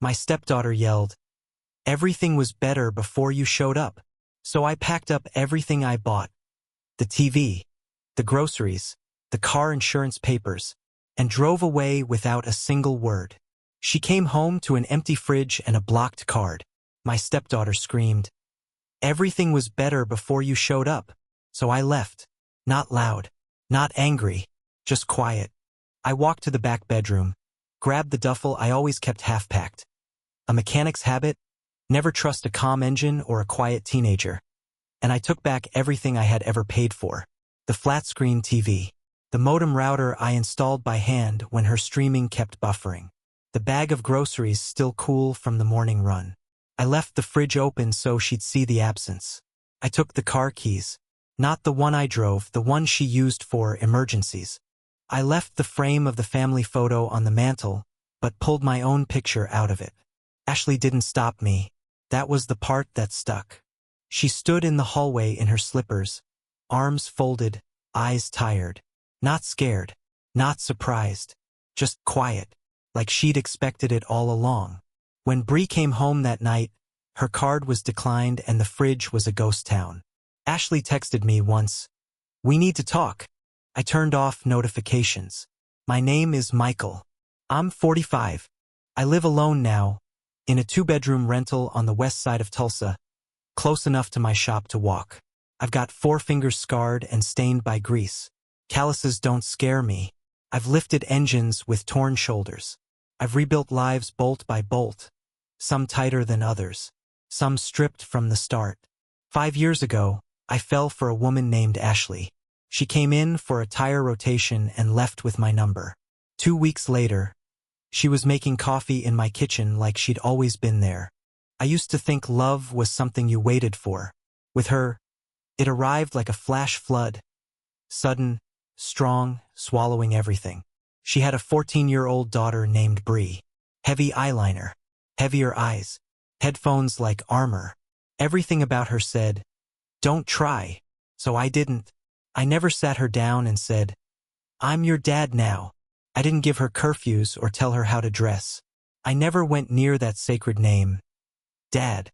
My stepdaughter yelled. Everything was better before you showed up. So I packed up everything I bought. The TV, the groceries, the car insurance papers, and drove away without a single word. She came home to an empty fridge and a blocked card. My stepdaughter screamed. Everything was better before you showed up. So I left. Not loud, not angry, just quiet. I walked to the back bedroom, grabbed the duffel I always kept half-packed. A mechanic's habit? Never trust a calm engine or a quiet teenager. And I took back everything I had ever paid for. The flat-screen TV. The modem router I installed by hand when her streaming kept buffering. The bag of groceries still cool from the morning run. I left the fridge open so she'd see the absence. I took the car keys. Not the one I drove, the one she used for emergencies. I left the frame of the family photo on the mantel, but pulled my own picture out of it. Ashley didn't stop me. That was the part that stuck. She stood in the hallway in her slippers, arms folded, eyes tired. Not scared, not surprised, just quiet, like she'd expected it all along. When Bree came home that night, her card was declined and the fridge was a ghost town. Ashley texted me once, "We need to talk." I turned off notifications. My name is Michael. I'm 45. I live alone now, in a 2-bedroom rental on the west side of Tulsa, close enough to my shop to walk. I've got 4 fingers scarred and stained by grease. Calluses don't scare me. I've lifted engines with torn shoulders. I've rebuilt lives bolt by bolt, some tighter than others, some stripped from the start. 5 years ago, I fell for a woman named Ashley. She came in for a tire rotation and left with my number. 2 weeks later, she was making coffee in my kitchen like she'd always been there. I used to think love was something you waited for. With her, it arrived like a flash flood. Sudden, strong, swallowing everything. She had a 14-year-old daughter named Bree. Heavy eyeliner, heavier eyes, headphones like armor. Everything about her said, "Don't try." So I didn't. I never sat her down and said, "I'm your dad now." I didn't give her curfews or tell her how to dress. I never went near that sacred name, Dad.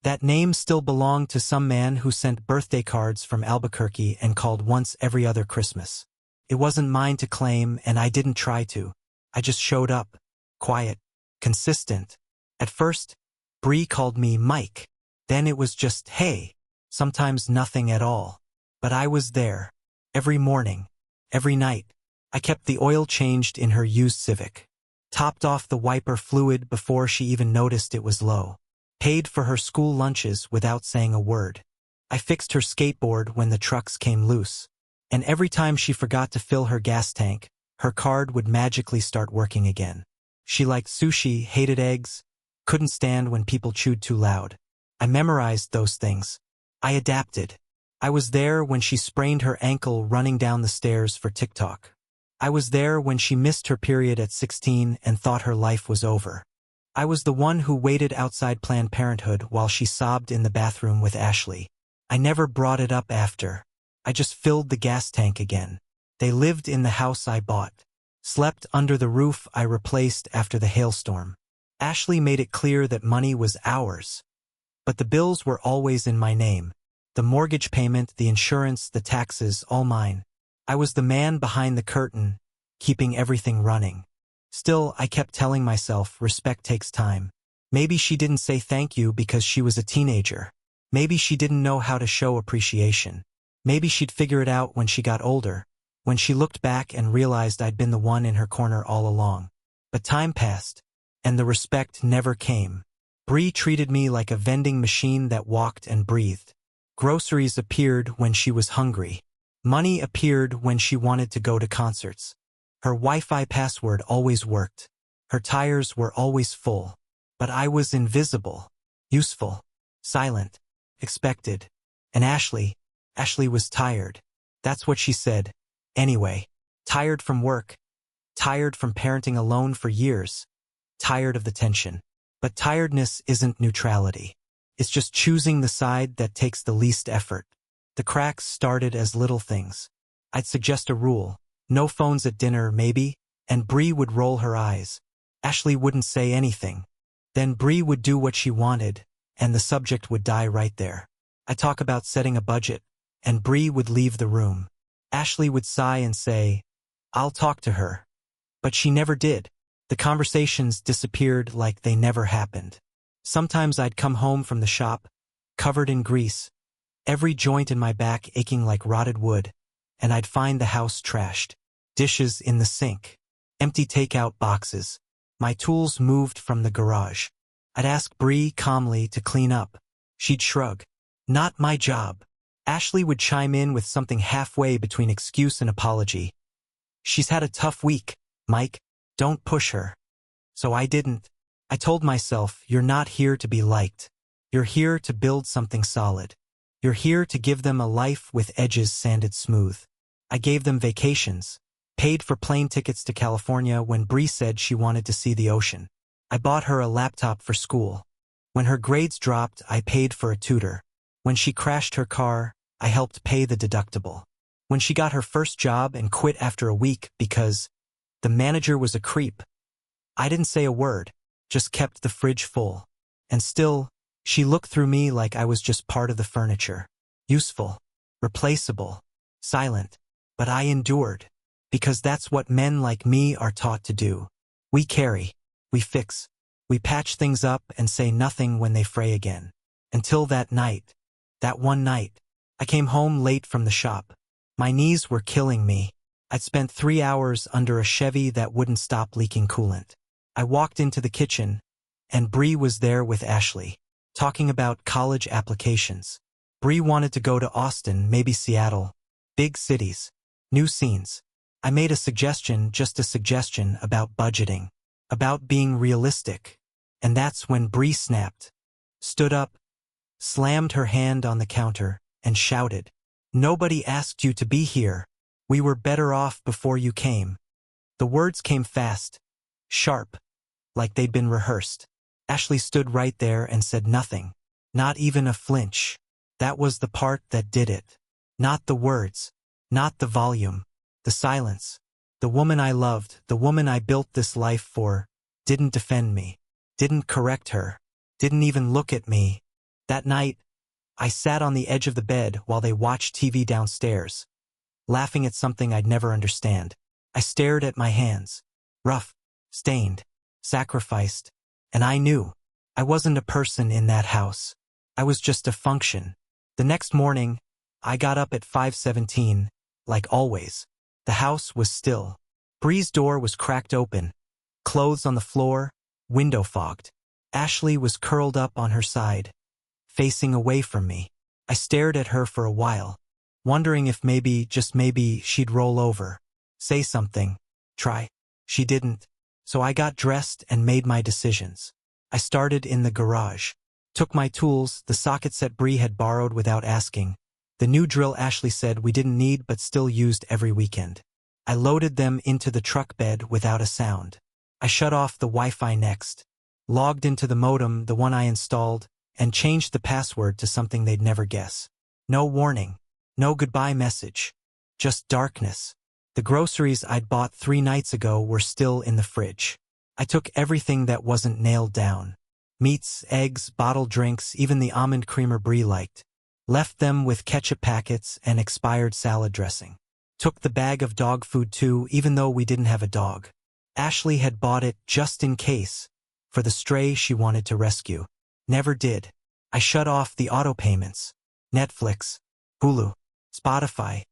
That name still belonged to some man who sent birthday cards from Albuquerque and called once every other Christmas. It wasn't mine to claim, and I didn't try to. I just showed up, quiet, consistent. At first, Bree called me Mike. Then it was just, hey, sometimes nothing at all. But I was there. Every morning, every night. I kept the oil changed in her used Civic. Topped off the wiper fluid before she even noticed it was low. Paid for her school lunches without saying a word. I fixed her skateboard when the trucks came loose. And every time she forgot to fill her gas tank, her card would magically start working again. She liked sushi, hated eggs, couldn't stand when people chewed too loud. I memorized those things. I adapted. I was there when she sprained her ankle running down the stairs for TikTok. I was there when she missed her period at 16 and thought her life was over. I was the one who waited outside Planned Parenthood while she sobbed in the bathroom with Ashley. I never brought it up after. I just filled the gas tank again. They lived in the house I bought. Slept under the roof I replaced after the hailstorm. Ashley made it clear that money was ours. But the bills were always in my name. The mortgage payment, the insurance, the taxes, all mine. I was the man behind the curtain, keeping everything running. Still, I kept telling myself, respect takes time. Maybe she didn't say thank you because she was a teenager. Maybe she didn't know how to show appreciation. Maybe she'd figure it out when she got older, when she looked back and realized I'd been the one in her corner all along. But time passed, and the respect never came. Bree treated me like a vending machine that walked and breathed. Groceries appeared when she was hungry. Money appeared when she wanted to go to concerts. Her Wi-Fi password always worked. Her tires were always full. But I was invisible, useful, silent, expected. And Ashley was tired. That's what she said. Anyway, tired from work. Tired from parenting alone for years. Tired of the tension. But tiredness isn't neutrality. It's just choosing the side that takes the least effort. The cracks started as little things. I'd suggest a rule. No phones at dinner, maybe, and Bree would roll her eyes. Ashley wouldn't say anything. Then Bree would do what she wanted, and the subject would die right there. I talk about setting a budget, and Bree would leave the room. Ashley would sigh and say, "I'll talk to her." But she never did. The conversations disappeared like they never happened. Sometimes I'd come home from the shop, covered in grease, every joint in my back aching like rotted wood, and I'd find the house trashed. Dishes in the sink, empty takeout boxes. My tools moved from the garage. I'd ask Bree calmly to clean up. She'd shrug. "Not my job." Ashley would chime in with something halfway between excuse and apology. "She's had a tough week, Mike. Don't push her." So I didn't. I told myself, you're not here to be liked. You're here to build something solid. You're here to give them a life with edges sanded smooth. I gave them vacations, paid for plane tickets to California when Bree said she wanted to see the ocean. I bought her a laptop for school. When her grades dropped, I paid for a tutor. When she crashed her car, I helped pay the deductible. When she got her first job and quit after a week because the manager was a creep, I didn't say a word, just kept the fridge full. And still, she looked through me like I was just part of the furniture. Useful, replaceable, silent. But I endured, because that's what men like me are taught to do. We carry, we fix, we patch things up and say nothing when they fray again. Until that night, that one night, I came home late from the shop. My knees were killing me. I'd spent 3 hours under a Chevy that wouldn't stop leaking coolant. I walked into the kitchen, and Bree was there with Ashley, talking about college applications. Bree wanted to go to Austin, maybe Seattle. Big cities. New scenes. I made a suggestion, just a suggestion, about budgeting, about being realistic. And that's when Bree snapped, stood up, slammed her hand on the counter, and shouted, "Nobody asked you to be here. We were better off before you came." The words came fast, sharp, like they'd been rehearsed. Ashley stood right there and said nothing, not even a flinch. That was the part that did it. Not the words, not the volume, the silence. The woman I loved, the woman I built this life for, didn't defend me, didn't correct her, didn't even look at me. That night, I sat on the edge of the bed while they watched TV downstairs, laughing at something I'd never understand. I stared at my hands, rough, stained, sacrificed, and I knew I wasn't a person in that house. I was just a function. The next morning, I got up at 5:17, like always. The house was still. Bree's door was cracked open, clothes on the floor, window fogged. Ashley was curled up on her side, facing away from me. I stared at her for a while, wondering if maybe, just maybe, she'd roll over, say something, try. She didn't. So I got dressed and made my decisions. I started in the garage, took my tools, the socket set Bree had borrowed without asking, the new drill Ashley said we didn't need but still used every weekend. I loaded them into the truck bed without a sound. I shut off the Wi-Fi next, logged into the modem, the one I installed, and changed the password to something they'd never guess. No warning, no goodbye message, just darkness. The groceries I'd bought 3 nights ago were still in the fridge. I took everything that wasn't nailed down. Meats, eggs, bottled drinks, even the almond creamer Bree liked. Left them with ketchup packets and expired salad dressing. Took the bag of dog food too, even though we didn't have a dog. Ashley had bought it just in case, for the stray she wanted to rescue. Never did. I shut off the auto payments. Netflix, Hulu, Spotify.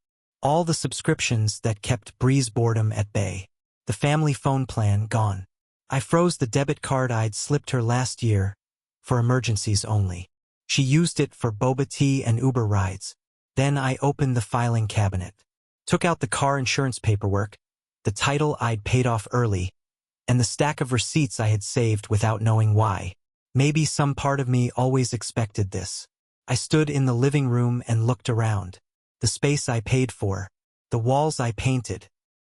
All the subscriptions that kept Bree's boredom at bay. The family phone plan gone. I froze the debit card I'd slipped her last year, for emergencies only. She used it for boba tea and Uber rides. Then I opened the filing cabinet. Took out the car insurance paperwork, the title I'd paid off early, and the stack of receipts I had saved without knowing why. Maybe some part of me always expected this. I stood in the living room and looked around. The space I paid for, the walls I painted,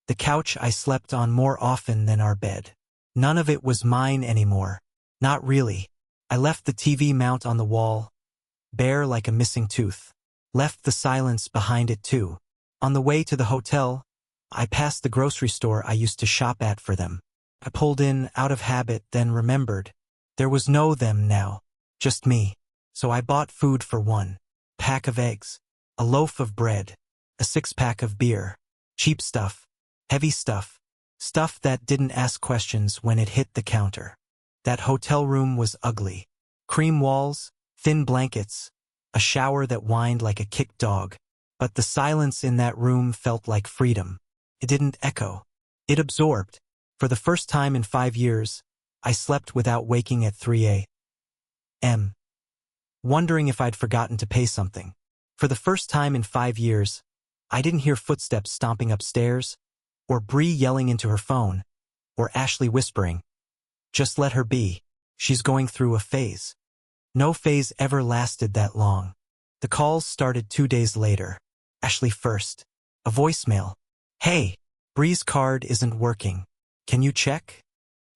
the couch I slept on more often than our bed. None of it was mine anymore. Not really. I left the TV mount on the wall, bare like a missing tooth. Left the silence behind it too. On the way to the hotel, I passed the grocery store I used to shop at for them. I pulled in out of habit, then remembered. There was no them now, just me. So I bought food for one. Pack of eggs, a loaf of bread, a 6-pack of beer. Cheap stuff, heavy stuff, stuff that didn't ask questions when it hit the counter. That hotel room was ugly. Cream walls, thin blankets, a shower that whined like a kicked dog. But the silence in that room felt like freedom. It didn't echo. It absorbed. For the first time in 5 years, I slept without waking at 3 a.m. wondering if I'd forgotten to pay something. For the first time in 5 years, I didn't hear footsteps stomping upstairs, or Bree yelling into her phone, or Ashley whispering, "Just let her be. She's going through a phase." No phase ever lasted that long. The calls started 2 days later. Ashley first. A voicemail. "Hey, Bree's card isn't working. Can you check?"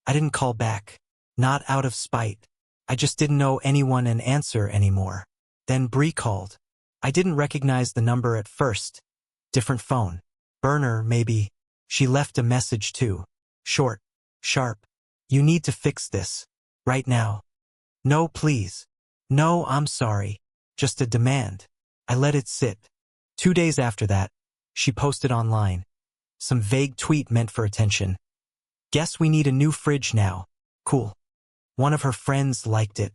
I didn't call back. Not out of spite. I just didn't know anyone and answer anymore. Then Bree called. I didn't recognize the number at first. Different phone. Burner, maybe. She left a message too. Short. Sharp. "You need to fix this. Right now." "No, please." "No, I'm sorry. Just a demand." I let it sit. 2 days after that, she posted online. Some vague tweet meant for attention. "Guess we need a new fridge now." Cool. One of her friends liked it.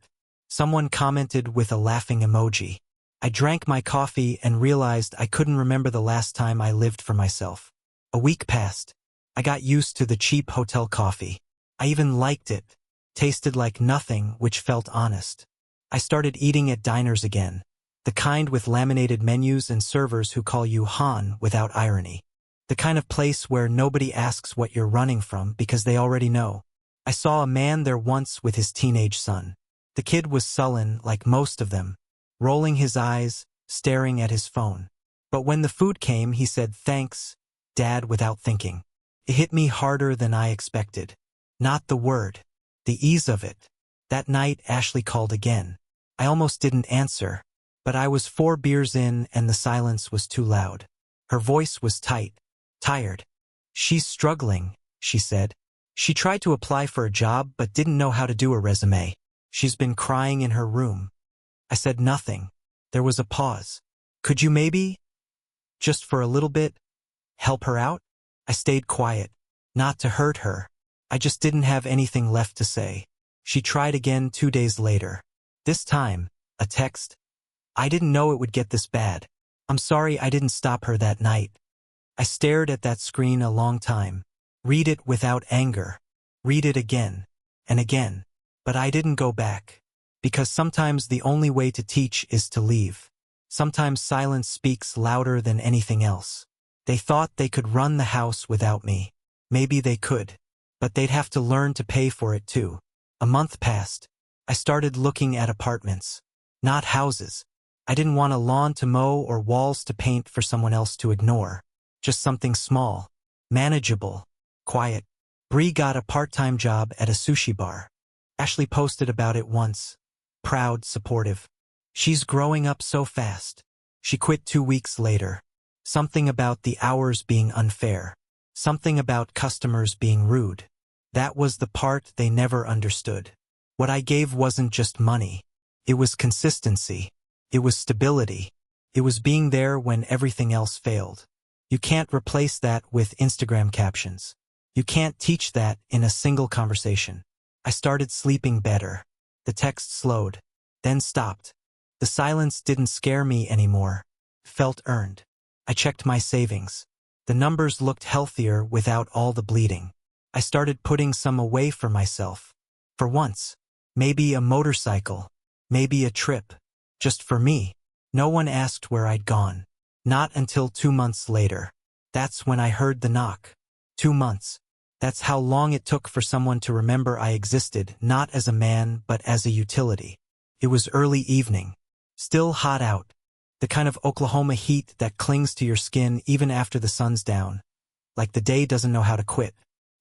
Someone commented with a laughing emoji. I drank my coffee and realized I couldn't remember the last time I lived for myself. A week passed. I got used to the cheap hotel coffee. I even liked it. Tasted like nothing, which felt honest. I started eating at diners again. The kind with laminated menus and servers who call you Han without irony. The kind of place where nobody asks what you're running from because they already know. I saw a man there once with his teenage son. The kid was sullen, like most of them, rolling his eyes, staring at his phone. But when the food came, he said, "Thanks, Dad," without thinking. It hit me harder than I expected. Not the word, the ease of it. That night, Ashley called again. I almost didn't answer, but I was 4 beers in and the silence was too loud. Her voice was tight, tired. "She's struggling," she said. "She tried to apply for a job but didn't know how to do a resume. She's been crying in her room." I said nothing. There was a pause. "Could you maybe, just for a little bit, help her out?" I stayed quiet. Not to hurt her. I just didn't have anything left to say. She tried again 2 days later. This time, a text. "I didn't know it would get this bad. I'm sorry I didn't stop her that night." I stared at that screen a long time. Read it without anger. Read it again and again. But I didn't go back. Because sometimes the only way to teach is to leave. Sometimes silence speaks louder than anything else. They thought they could run the house without me. Maybe they could. But they'd have to learn to pay for it too. A month passed. I started looking at apartments. Not houses. I didn't want a lawn to mow or walls to paint for someone else to ignore. Just something small, manageable, quiet. Bree got a part-time job at a sushi bar. Ashley posted about it once. Proud, supportive. "She's growing up so fast." She quit 2 weeks later. Something about the hours being unfair. Something about customers being rude. That was the part they never understood. What I gave wasn't just money. It was consistency. It was stability. It was being there when everything else failed. You can't replace that with Instagram captions. You can't teach that in a single conversation. I started sleeping better. The text slowed, then stopped. The silence didn't scare me anymore. Felt earned. I checked my savings. The numbers looked healthier without all the bleeding. I started putting some away for myself. For once. Maybe a motorcycle. Maybe a trip. Just for me. No one asked where I'd gone. Not until 2 months later. That's when I heard the knock. 2 months. That's how long it took for someone to remember I existed, not as a man, but as a utility. It was early evening. Still hot out. The kind of Oklahoma heat that clings to your skin even after the sun's down. Like the day doesn't know how to quit.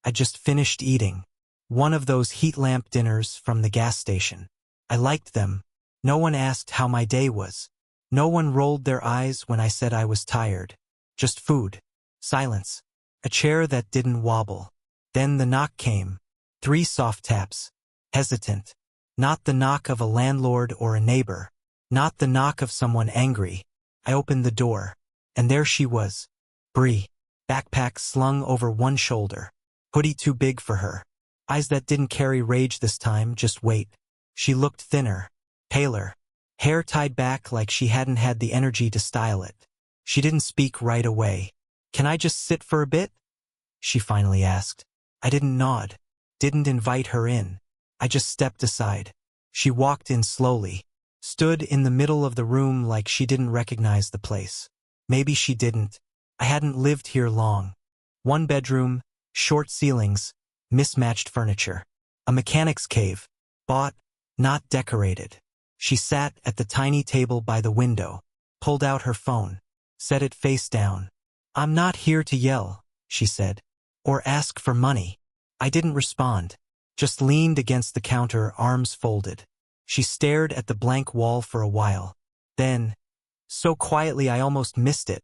I just finished eating. One of those heat lamp dinners from the gas station. I liked them. No one asked how my day was. No one rolled their eyes when I said I was tired. Just food. Silence. A chair that didn't wobble. Then the knock came. 3 soft taps. Hesitant. Not the knock of a landlord or a neighbor. Not the knock of someone angry. I opened the door. And there she was. Bree. Backpack slung over one shoulder. Hoodie too big for her. Eyes that didn't carry rage this time, just weight. She looked thinner. Paler. Hair tied back like she hadn't had the energy to style it. She didn't speak right away. "Can I just sit for a bit?" she finally asked. I didn't nod. Didn't invite her in. I just stepped aside. She walked in slowly. Stood in the middle of the room like she didn't recognize the place. Maybe she didn't. I hadn't lived here long. One bedroom, short ceilings, mismatched furniture. A mechanic's cave. Bought, not decorated. She sat at the tiny table by the window. Pulled out her phone. Set it face down. "I'm not here to yell," she said. "Or ask for money." I didn't respond. Just leaned against the counter, arms folded. She stared at the blank wall for a while. Then, so quietly I almost missed it,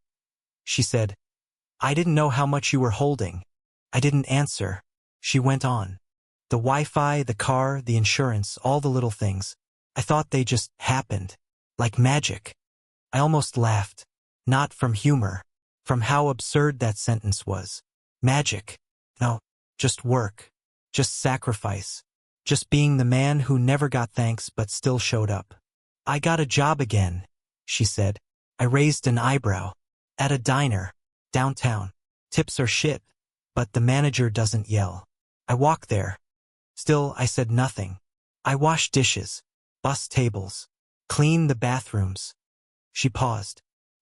she said, "I didn't know how much you were holding." I didn't answer. She went on. "The Wi-Fi, the car, the insurance, all the little things. I thought they just happened. Like magic." I almost laughed. Not from humor. From how absurd that sentence was. Magic. No. Just work. Just sacrifice. Just being the man who never got thanks but still showed up. "I got a job again," she said. I raised an eyebrow. "At a diner. Downtown. Tips are shit. But the manager doesn't yell." I walked there. Still, I said nothing. "I wash dishes. Bus tables. Clean the bathrooms." She paused.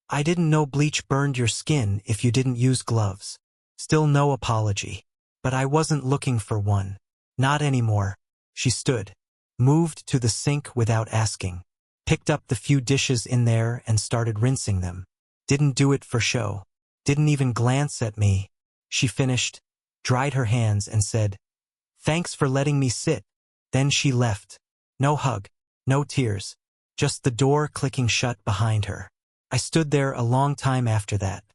"I didn't know bleach burned your skin if you didn't use gloves." Still no apology. But I wasn't looking for one. Not anymore. She stood. Moved to the sink without asking. Picked up the few dishes in there and started rinsing them. Didn't do it for show. Didn't even glance at me. She finished, dried her hands and said, "Thanks for letting me sit." Then she left. No hug. No tears. Just the door clicking shut behind her. I stood there a long time after that.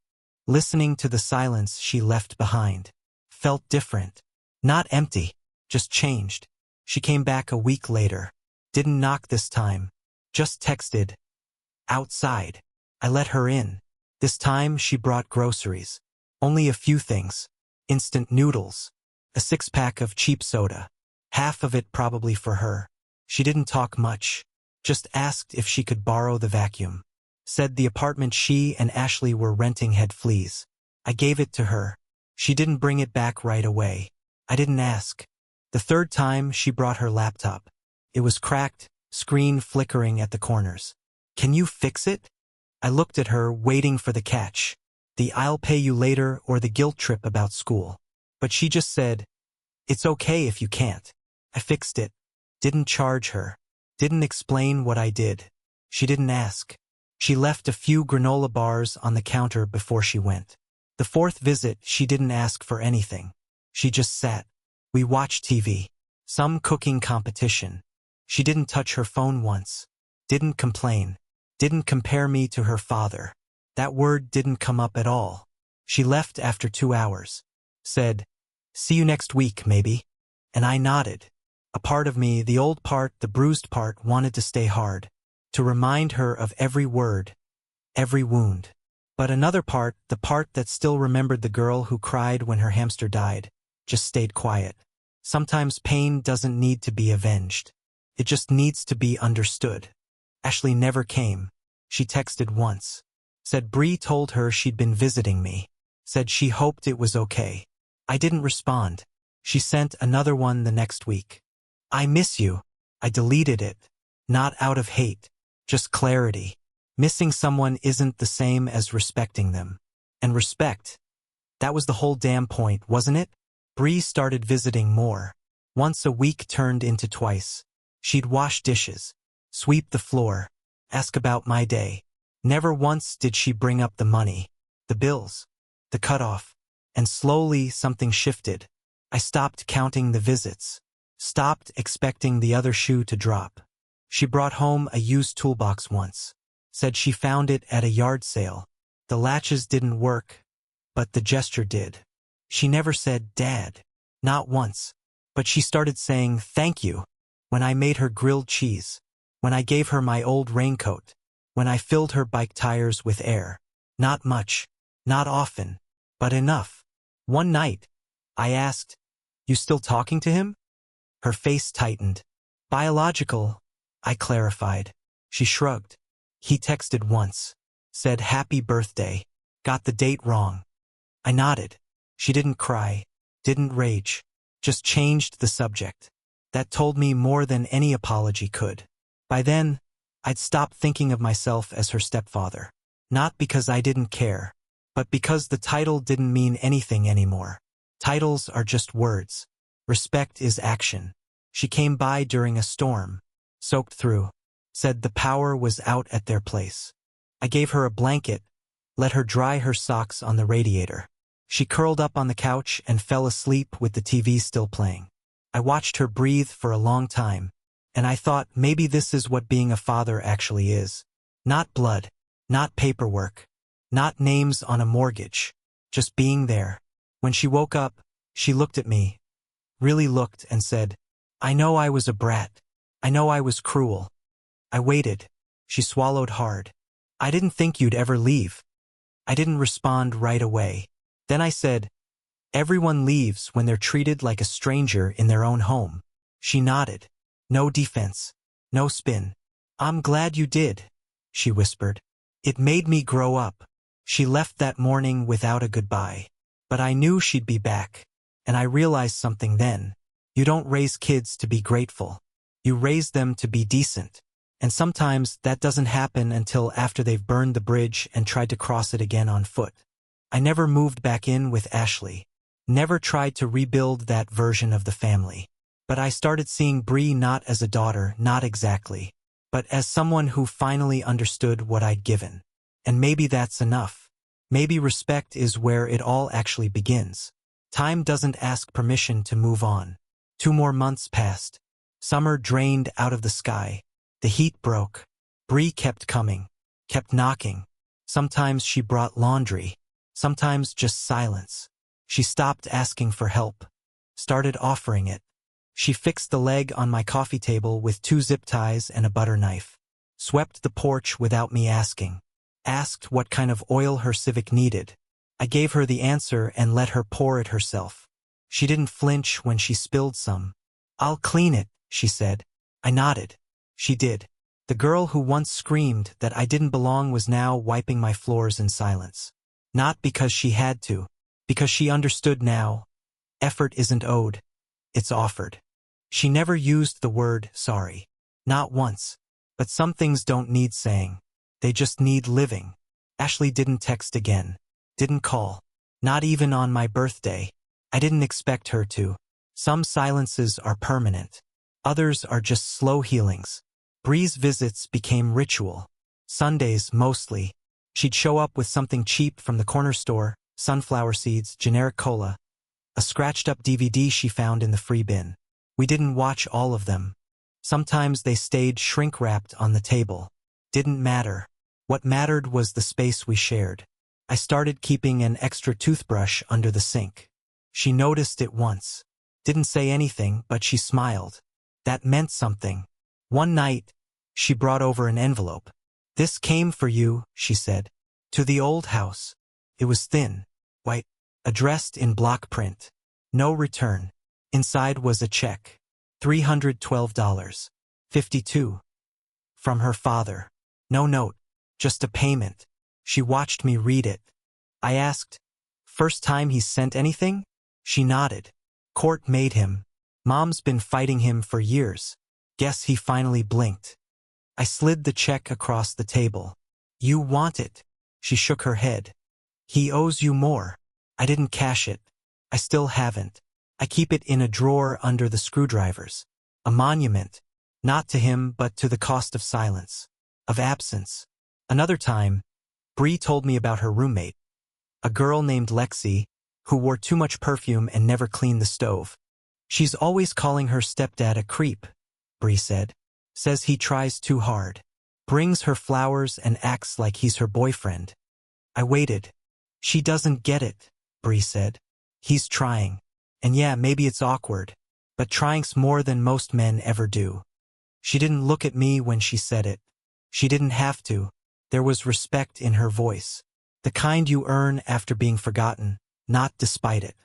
Listening to the silence she left behind. Felt different. Not empty. Just changed. She came back a week later. Didn't knock this time. Just texted. "Outside." I let her in. This time she brought groceries. Only a few things. Instant noodles. A 6-pack of cheap soda. Half of it probably for her. She didn't talk much. Just asked if she could borrow the vacuum. Said the apartment she and Ashley were renting had fleas. I gave it to her. She didn't bring it back right away. I didn't ask. The third time she brought her laptop. It was cracked, screen flickering at the corners. "Can you fix it?" I looked at her, waiting for the catch. The "I'll pay you later" or the guilt trip about school. But she just said, "It's okay if you can't." I fixed it. Didn't charge her. Didn't explain what I did. She didn't ask. She left a few granola bars on the counter before she went. The fourth visit, she didn't ask for anything. She just sat. We watched TV. Some cooking competition. She didn't touch her phone once. Didn't complain. Didn't compare me to her father. That word didn't come up at all. She left after 2 hours. Said, "See you next week, maybe." And I nodded. A part of me, the old part, the bruised part, wanted to stay hard. To remind her of every word. Every wound. But another part, the part that still remembered the girl who cried when her hamster died, just stayed quiet. Sometimes pain doesn't need to be avenged. It just needs to be understood. Ashley never came. She texted once. Said Bree told her she'd been visiting me. Said she hoped it was okay. I didn't respond. She sent another one the next week. "I miss you." I deleted it. Not out of hate. Just clarity. Missing someone isn't the same as respecting them. And respect. That was the whole damn point, wasn't it? Bree started visiting more. Once a week turned into twice. She'd wash dishes. Sweep the floor. Ask about my day. Never once did she bring up the money. The bills. The cutoff. And slowly something shifted. I stopped counting the visits. Stopped expecting the other shoe to drop. She brought home a used toolbox once. Said she found it at a yard sale. The latches didn't work, but the gesture did. She never said, "Dad." Not once. But she started saying, "Thank you." when I made her grilled cheese, when I gave her my old raincoat, when I filled her bike tires with air. Not much, not often, but enough. One night, I asked, "You still talking to him?" Her face tightened. "Biological," I clarified. She shrugged. "He texted once. Said happy birthday. Got the date wrong." I nodded. She didn't cry, didn't rage, just changed the subject. That told me more than any apology could. By then, I'd stopped thinking of myself as her stepfather. Not because I didn't care, but because the title didn't mean anything anymore. Titles are just words. Respect is action. She came by during a storm, soaked through, said the power was out at their place. I gave her a blanket, let her dry her socks on the radiator. She curled up on the couch and fell asleep with the TV still playing. I watched her breathe for a long time, and I thought maybe this is what being a father actually is. Not blood, not paperwork, not names on a mortgage, just being there. When she woke up, she looked at me, really looked, and said, "I know I was a brat. I know I was cruel." I waited. She swallowed hard. "I didn't think you'd ever leave." I didn't respond right away. Then I said, "Everyone leaves when they're treated like a stranger in their own home." She nodded. No defense. No spin. "I'm glad you did," she whispered. "It made me grow up." She left that morning without a goodbye. But I knew she'd be back. And I realized something then. You don't raise kids to be grateful. You raise them to be decent. And sometimes that doesn't happen until after they've burned the bridge and tried to cross it again on foot. I never moved back in with Ashley. Never tried to rebuild that version of the family. But I started seeing Bree not as a daughter, not exactly, but as someone who finally understood what I'd given. And maybe that's enough. Maybe respect is where it all actually begins. Time doesn't ask permission to move on. 2 more months passed. Summer drained out of the sky. The heat broke. Bree kept coming, kept knocking. Sometimes she brought laundry. Sometimes just silence. She stopped asking for help. Started offering it. She fixed the leg on my coffee table with 2 zip ties and a butter knife. Swept the porch without me asking. Asked what kind of oil her Civic needed. I gave her the answer and let her pour it herself. She didn't flinch when she spilled some. "I'll clean it," she said. I nodded. She did. The girl who once screamed that I didn't belong was now wiping my floors in silence. Not because she had to, because she understood now. Effort isn't owed, it's offered. She never used the word sorry. Not once. But some things don't need saying. They just need living. Ashley didn't text again. Didn't call. Not even on my birthday. I didn't expect her to. Some silences are permanent. Others are just slow healings. Bree's visits became ritual. Sundays, mostly. She'd show up with something cheap from the corner store, sunflower seeds, generic cola, a scratched-up DVD she found in the free bin. We didn't watch all of them. Sometimes they stayed shrink-wrapped on the table. Didn't matter. What mattered was the space we shared. I started keeping an extra toothbrush under the sink. She noticed it once. Didn't say anything, but she smiled. That meant something. One night, she brought over an envelope. "This came for you," she said. "To the old house." It was thin, white, addressed in block print. No return. Inside was a check. $312.52. From her father. No note. Just a payment. She watched me read it. I asked, "First time he's sent anything?" She nodded. "Court made him. Mom's been fighting him for years. Guess he finally blinked." I slid the check across the table. "You want it?" She shook her head. "He owes you more." I didn't cash it. I still haven't. I keep it in a drawer under the screwdrivers. A monument. Not to him, but to the cost of silence. Of absence. Another time, Bree told me about her roommate. A girl named Lexi, who wore too much perfume and never cleaned the stove. "She's always calling her stepdad a creep," Bree said. "Says he tries too hard. Brings her flowers and acts like he's her boyfriend." I waited. "She doesn't get it," Bree said. "He's trying. And yeah, maybe it's awkward. but trying's more than most men ever do. She didn't look at me when she said it. She didn't have to. There was respect in her voice. The kind you earn after being forgotten, not despite it.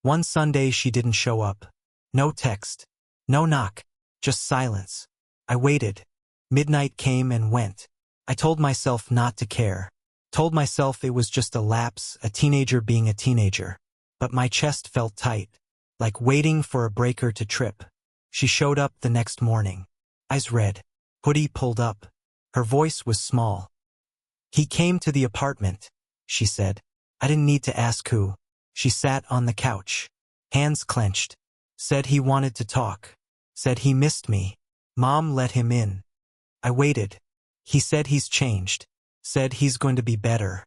One Sunday she didn't show up. No text. No knock. Just silence. I waited. Midnight came and went. I told myself not to care. Told myself it was just a lapse, a teenager being a teenager. But my chest felt tight, like waiting for a breaker to trip. She showed up the next morning. Eyes red. Hoodie pulled up. Her voice was small. "He came to the apartment," she said. I didn't need to ask who. She sat on the couch. Hands clenched. Said he wanted to talk. Said he missed me. Mom let him in. I waited. He said he's changed. Said he's going to be better.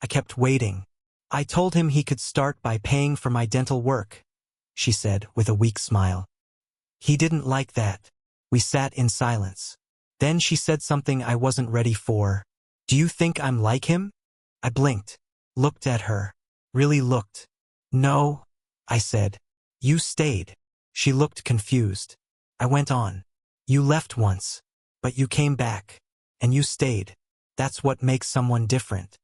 I kept waiting. I told him he could start by paying for my dental work, she said with a weak smile. He didn't like that. We sat in silence. Then she said something I wasn't ready for. "Do you think I'm like him?" I blinked. Looked at her. Really looked. "No," I said. "You stayed." She looked confused. I went on. "You left once. But you came back. And you stayed. That's what makes someone different."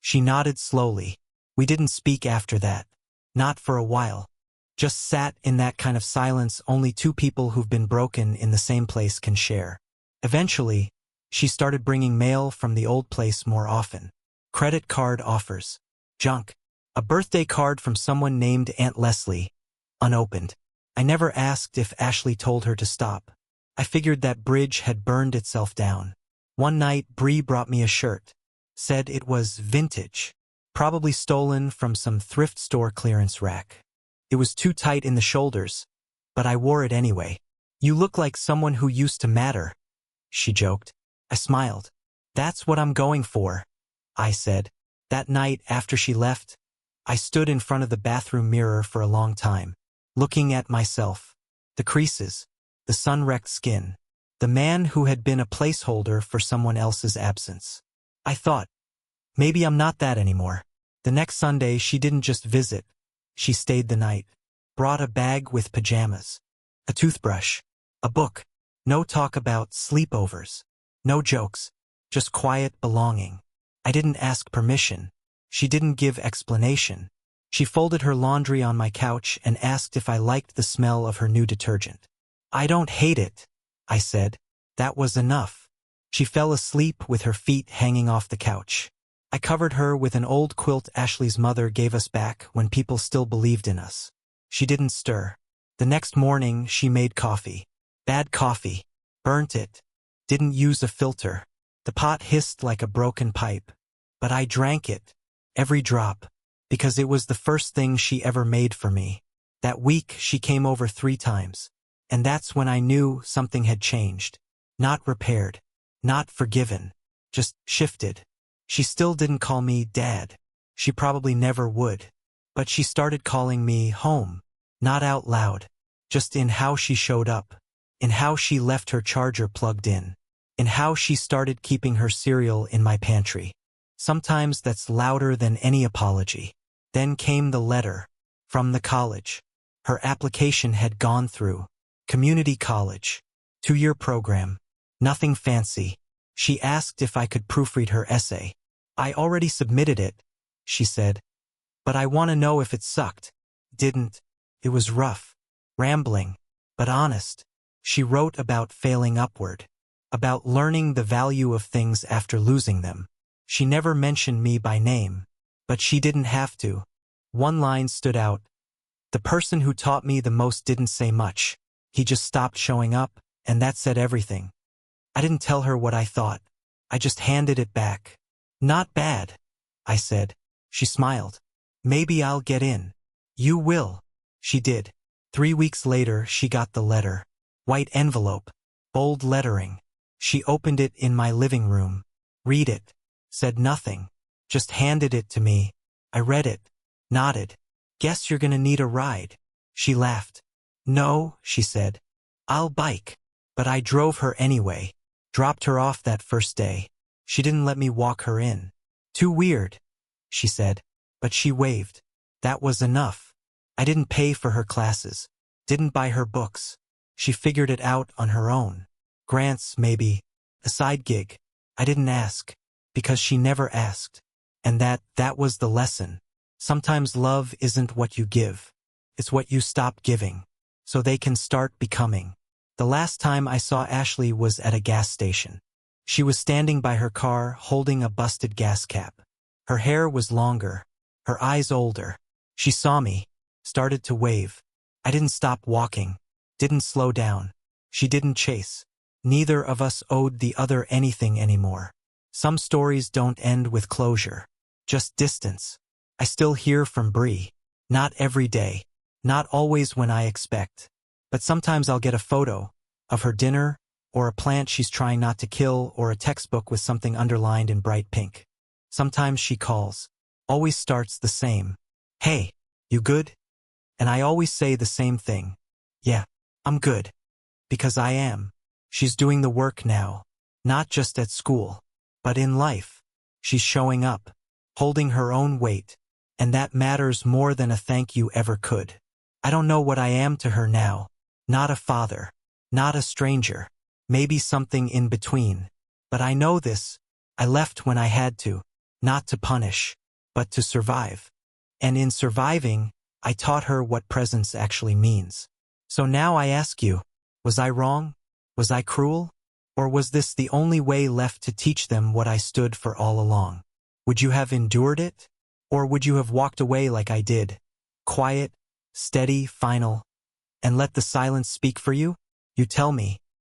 She nodded slowly. We didn't speak after that. Not for a while. Just sat in that kind of silence only two people who've been broken in the same place can share. Eventually, she started bringing mail from the old place more often. Credit card offers. Junk. A birthday card from someone named Aunt Leslie. Unopened. I never asked if Ashley told her to stop. I figured that bridge had burned itself down. One night, Bree brought me a shirt. Said it was vintage. Probably stolen from some thrift store clearance rack. It was too tight in the shoulders, but I wore it anyway. "You look like someone who used to matter," she joked. I smiled. "That's what I'm going for," I said. That night after she left, I stood in front of the bathroom mirror for a long time, looking at myself. The creases, the sun-wrecked skin, the man who had been a placeholder for someone else's absence. I thought, maybe I'm not that anymore. The next Sunday she didn't just visit. She stayed the night. Brought a bag with pajamas. A toothbrush. A book. No talk about sleepovers. No jokes. Just quiet belonging. I didn't ask permission. She didn't give explanation. She folded her laundry on my couch and asked if I liked the smell of her new detergent. "I don't hate it," I said. That was enough. She fell asleep with her feet hanging off the couch. I covered her with an old quilt Ashley's mother gave us back when people still believed in us. She didn't stir. The next morning, she made coffee. Bad coffee. Burnt it. Didn't use a filter. The pot hissed like a broken pipe. But I drank it. Every drop. Because it was the first thing she ever made for me. That week, she came over 3 times. And that's when I knew something had changed. Not repaired. Not forgiven. Just shifted. She still didn't call me Dad. She probably never would. But she started calling me home. Not out loud. Just in how she showed up. In how she left her charger plugged in. In how she started keeping her cereal in my pantry. Sometimes that's louder than any apology. Then came the letter. From the college. Her application had gone through. Community college. 2-year program. Nothing fancy. She asked if I could proofread her essay. I already submitted it, she said. But I want to know if it sucked. Didn't. It was rough. Rambling. But honest. She wrote about failing upward. About learning the value of things after losing them. She never mentioned me by name. But she didn't have to. One line stood out. The person who taught me the most didn't say much. He just stopped showing up, and that said everything. I didn't tell her what I thought. I just handed it back. "Not bad," I said. She smiled. "Maybe I'll get in." "You will." She did. 3 weeks later, she got the letter. White envelope. Bold lettering. She opened it in my living room. Read it. Said nothing. Just handed it to me. I read it. Nodded. "Guess you're gonna need a ride." She laughed. "No," she said. "I'll bike." But I drove her anyway. Dropped her off that first day. She didn't let me walk her in. "Too weird," she said. But she waved. That was enough. I didn't pay for her classes. Didn't buy her books. She figured it out on her own. Grants, maybe. A side gig. I didn't ask. Because she never asked. And that was the lesson. Sometimes love isn't what you give. It's what you stop giving. So they can start becoming. The last time I saw Ashley was at a gas station. She was standing by her car, holding a busted gas cap. Her hair was longer. Her eyes older. She saw me. Started to wave. I didn't stop walking. Didn't slow down. She didn't chase. Neither of us owed the other anything anymore. Some stories don't end with closure. Just distance. I still hear from Bree. Not every day. Not always when I expect. But sometimes I'll get a photo of her dinner, or a plant she's trying not to kill, or a textbook with something underlined in bright pink. Sometimes she calls. Always starts the same. Hey, you good? And I always say the same thing. Yeah, I'm good. Because I am. She's doing the work now. Not just at school, but in life. She's showing up. Holding her own weight. And that matters more than a thank you ever could. I don't know what I am to her now. Not a father. Not a stranger. Maybe something in between. But I know this. I left when I had to. Not to punish, but to survive. And in surviving, I taught her what presence actually means. So now I ask you, was I wrong? Was I cruel? Or was this the only way left to teach them what I stood for all along? Would you have endured it? Or would you have walked away like I did? Quiet, steady, final, and let the silence speak for you? You tell me.